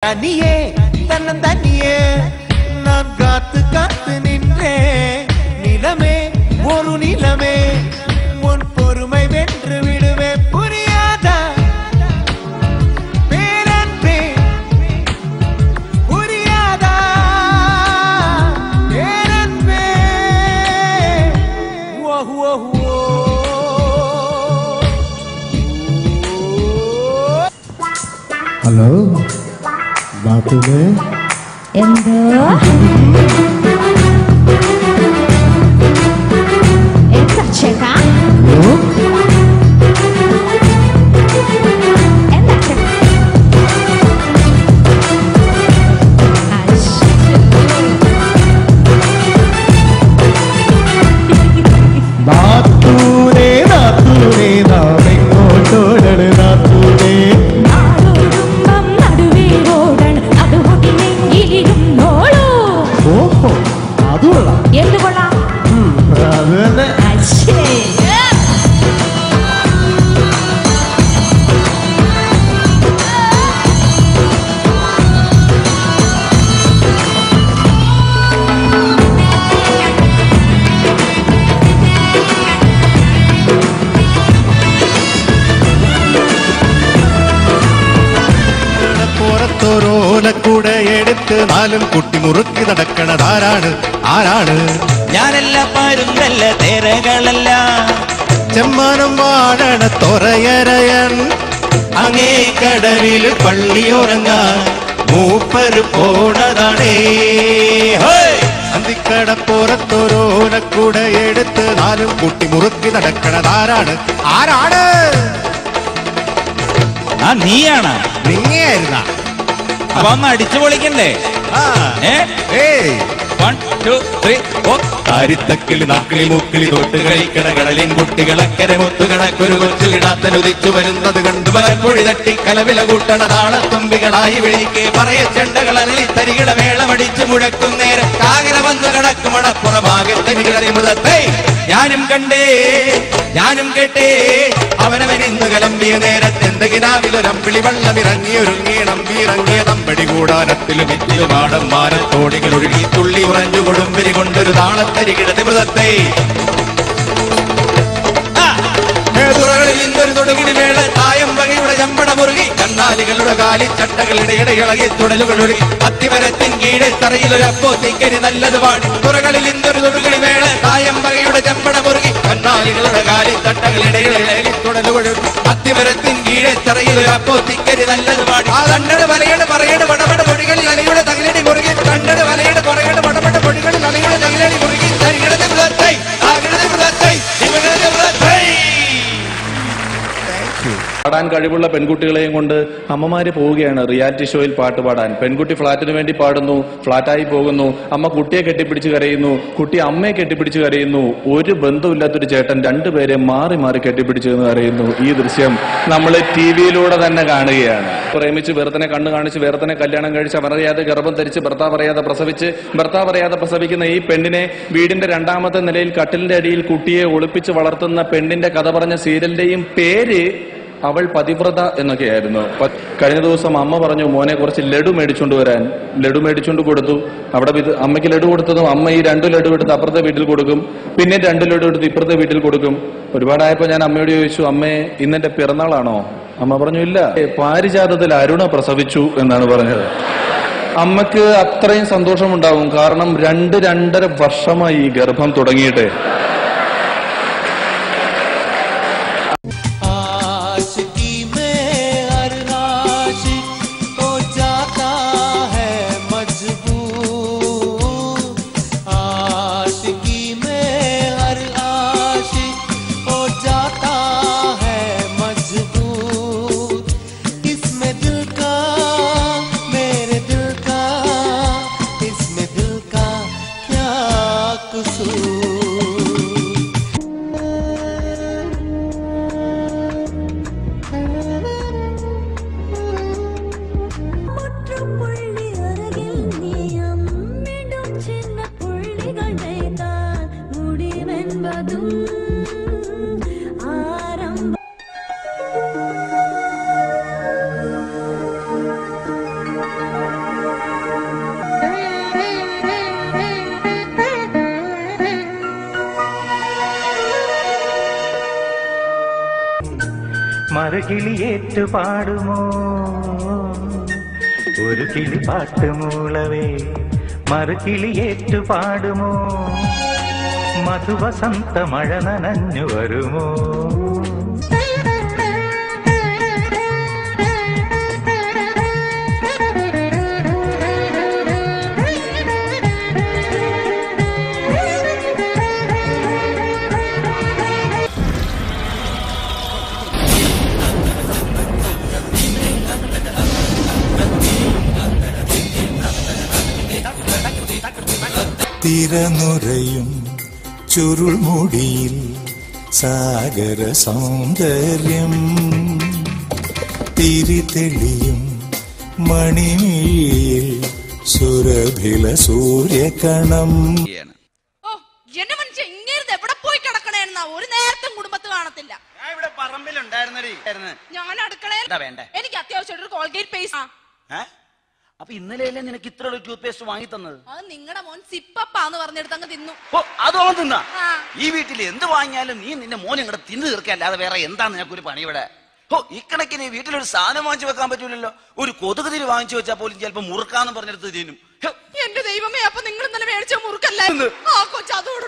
தனியே தன்னந்தனியே நான் காத்து காத்து நின்றே நிலமே ஒரு நிலமே உன் பொறுமை வென்று விடுவே புரியாதா பேரன்பே புரியாதா பேரன்பே ഹലോ ബാപ്പുവേ എന്തോ എന്താ ചേട്ടാ നാത്തൂരേ നാത്തൂരേ നാം എങ്ങോട്ടോടണ് നാത്തൂരേ ഓഹോ അത് കൊള്ളാം എന്ത് കൊള്ളാം അത് തന്നെ ഓലക്കൂടെ എടുത്ത് നാലും കുട്ടി മുറുക്കി നടക്കണതാരാണ് ആരാണ് ഞാനല്ല പരുന്തല്ല തേരകളല്ല ചെമ്മാനം വാഴണ തൊറയരയൻ അങ്ങേ കടവില് പള്ളിയുറങ്ങാൻ മൂപ്പര് പോണതാണേ അന്തിക്കടപ്പുറത്തൊരോലക്കൂടെ എടുത്ത് നാലും കുട്ടി മുറുക്കി നടക്കണതാരാണ് ആരാണ് നീയാണ് നീയായിരുന്ന അപ്പൊ ഒന്ന് അടിച്ചു പൊളിക്കണ്ടേ കാരിത്തക്കിളി നാക്കിളി മൂക്കിളി തൊട്ട് കളിക്കണ കടലിൻ കുട്ടികളക്കരെ മുത്തുകണക്കൊരു കൊച്ചു കിടാത്തനുദിച്ചു വരുന്നത് കണ്ടു പലപ്പൊഴി തട്ടി കലവില കൂട്ടണ താളത്തുമ്പികളായി വിളിക്കെ പറയ ചെണ്ടകൾ അരളി തരികിട മേളമടിച്ചു മുഴക്കും നേരം കാകര വന്നു കടക്കും അടപ്പുറമാകത്തരികിടറി മൃതത്തെ ഞാനും കണ്ടേ ഞാനും കേട്ടേ അവനവൻ ഇന്ന് കലമ്പിയ നേരത്തെന്തെങ്കിനാവിലൊരമ്പിളി വെള്ളമിറങ്ങിയൊരുങ്ങി നമ്പിയിറങ്ങിയ തമ്പടി കൂടാരത്തിലും എത്തിലും ആടം മാനത്തോടികൾ ഒഴുകി തുള്ളി ഉറഞ്ഞു കൊടുമ്പിരി കൊണ്ടൊരു താളത്തരികിടതി മൃതത്തെ തുറകളിൽ ഇന്നൊരു തൊടുകിടി വേള തായം വകയുടെ ചമ്പട മുറുകി കന്നാലികളുടെ കാലിച്ചട്ടകളുടെ ഇടയിളകി തുടലുകൾ ഒഴുകി അത്തിമരത്തിൻ കീഴെ തറയിലൊരപ്പോ തിക്കരി നല്ലത് പാടി തുറകളിൽ ഇന്നൊരു തൊടുകിടി വേള തായം വകയുടെ ചമ്പട മുറുകി കന്നാലികളുടെ കാലിച്ചട്ടകളുടെ ഇടയിളകി തുടലുകൾ ഒഴുകി അത്തിമരത്തിൻ കീഴെ തറയിലൊരപ്പോ തിക്കരി നല്ലത് പാടി ആ കണ്ണട് വലയുടെ പറയുടെ വടപട പൊടികളിൽ അലയുടെ തകിലടി മുറുകി കണ്ണട് വലയുടെ പറയുടെ വടപട പൊടികളിൽ അലയുടെ തകിലടി മുറുകി തരികിടത്തെ മൃതത്തെ ആകിടത്തെ മൃതത്തെ ഇവകിടത്തെ മൃതത്തെ. പാടാൻ കഴിവുള്ള പെൺകുട്ടികളെയും കൊണ്ട് അമ്മമാര് പോവുകയാണ് റിയാലിറ്റി ഷോയിൽ പാട്ട് പാടാൻ. പെൺകുട്ടി ഫ്ളാറ്റിന് വേണ്ടി പാടുന്നു, ഫ്ളാറ്റായി പോകുന്നു. അമ്മ കുട്ടിയെ കെട്ടിപ്പിടിച്ച് കരയുന്നു, കുട്ടി അമ്മയെ കെട്ടിപ്പിടിച്ച് കരയുന്നു. ഒരു ബന്ധമില്ലാത്തൊരു ചേട്ടൻ രണ്ടുപേരെ മാറി മാറി കെട്ടിപ്പിടിച്ച് കരയുന്നു. ഈ ദൃശ്യം നമ്മൾ ടിവിയിലൂടെ തന്നെ കാണുകയാണ്. പ്രേമിച്ച് വേർത്തനെ കണ്ണു കാണിച്ച് വേർത്തനെ കല്യാണം കഴിച്ച് അവരറിയാതെ ഗർഭം ധരിച്ച് ഭർത്താവ് അറിയാതെ പ്രസവിച്ച് ഭർത്താവ് അറിയാതെ പ്രസവിക്കുന്ന ഈ പെണ്ണിനെ വീടിന്റെ രണ്ടാമത്തെ നിലയിൽ കട്ടിലിന്റെ അടിയിൽ കുട്ടിയെ ഒളിപ്പിച്ച് വളർത്തുന്ന പെണ്ണിന്റെ കഥ പറഞ്ഞ സീരിയലിന്റെയും പേര് അവൾ പതിവ്രത എന്നൊക്കെയായിരുന്നു. കഴിഞ്ഞ ദിവസം അമ്മ പറഞ്ഞു മോനെ കുറച്ച് ലഡു മേടിച്ചുകൊണ്ട് വരാൻ. ലഡു മേടിച്ചുകൊണ്ട് കൊടുത്തു. അവിടെ അമ്മയ്ക്ക് ലഡു കൊടുത്തതും അമ്മ ഈ 2 ലഡു എടുത്ത് അപ്പുറത്തെ വീട്ടിൽ കൊടുക്കും, പിന്നെ 2 ലഡു എടുത്ത് ഇപ്പുറത്തെ വീട്ടിൽ കൊടുക്കും. ഒരുപാടായപ്പോ ഞാൻ അമ്മയോട് ചോദിച്ചു, അമ്മേ ഇന്നെന്റെ പിറന്നാളാണോ? അമ്മ പറഞ്ഞു ഇല്ല, പാരിജാതത്തിൽ അരുണ പ്രസവിച്ചു എന്നാണ് പറഞ്ഞത്. അമ്മക്ക് അത്രയും സന്തോഷമുണ്ടാവും. കാരണം 2-2.5 വർഷമായി ഈ ഗർഭം തുടങ്ങിയിട്ട്. कसूर മറുകിളിയേറ്റു പാടുമോ ഒരു കിളി പാട്ടുമൂളവേ മറുകിളിയേറ്റു പാടുമോ മധുവസന്ത മഴ നനഞ്ഞു വരുമോ തിരനുരയും ചുരുൾമുടിയിൽ സാഗര സൗന്ദര്യം തിരിതെളിയും മണിമിഴിയിൽ സുരഭില സൂര്യകണം. എന്റെ മനുഷ്യ ഇങ്ങനെ എവിടെ പോയി കിടക്കണേന്നാ ഒരു നേരത്തും കുടുംബത്ത് കാണത്തില്ല. ഇവിടെ പറമ്പിലുണ്ടായിരുന്നടി. ഞാൻ അടുക്കളയിൽ എനിക്ക് അത്യാവശ്യമായിട്ട് ഒരു കോൾഗേറ്റ് പേസ്റ്റ്. അപ്പൊ ഇന്നലെയല്ലേ നിനക്ക് ഇത്ര ഒരു ടൂത്ത് പേസ്റ്റ് വാങ്ങി തന്നത്? അത് നിങ്ങളുടെ മോൻ സിപ്പപ്പാന്ന് പറഞ്ഞെടുത്ത് അങ്ങ് തിന്നു. അതോ തിന്നാ? ഈ വീട്ടിൽ എന്ത് വാങ്ങിയാലും നീ നിന്റെ മോൻ ഇങ്ങടെ തിന്നു തീർക്കല്ലാതെ വേറെ എന്താ നിനക്കൊരു പണി ഇവിടെ? ഇക്കണക്കിന് വീട്ടിലൊരു സാധനം വാങ്ങിച്ചു വെക്കാൻ പറ്റൂലല്ലോ. ഒരു കൊതുക് തിരി വാങ്ങിച്ചു വെച്ചാൽ പോലും ചിലപ്പോ മുറുക്കാന്ന് പറഞ്ഞെടുത്ത് തിന്നും. എന്റെ ദൈവമേ, അപ്പൊ നിങ്ങൾ ഇന്നലെ മേടിച്ച മുറുക്കല്ലായിരുന്നു ആ കൊച്ചു അതോട്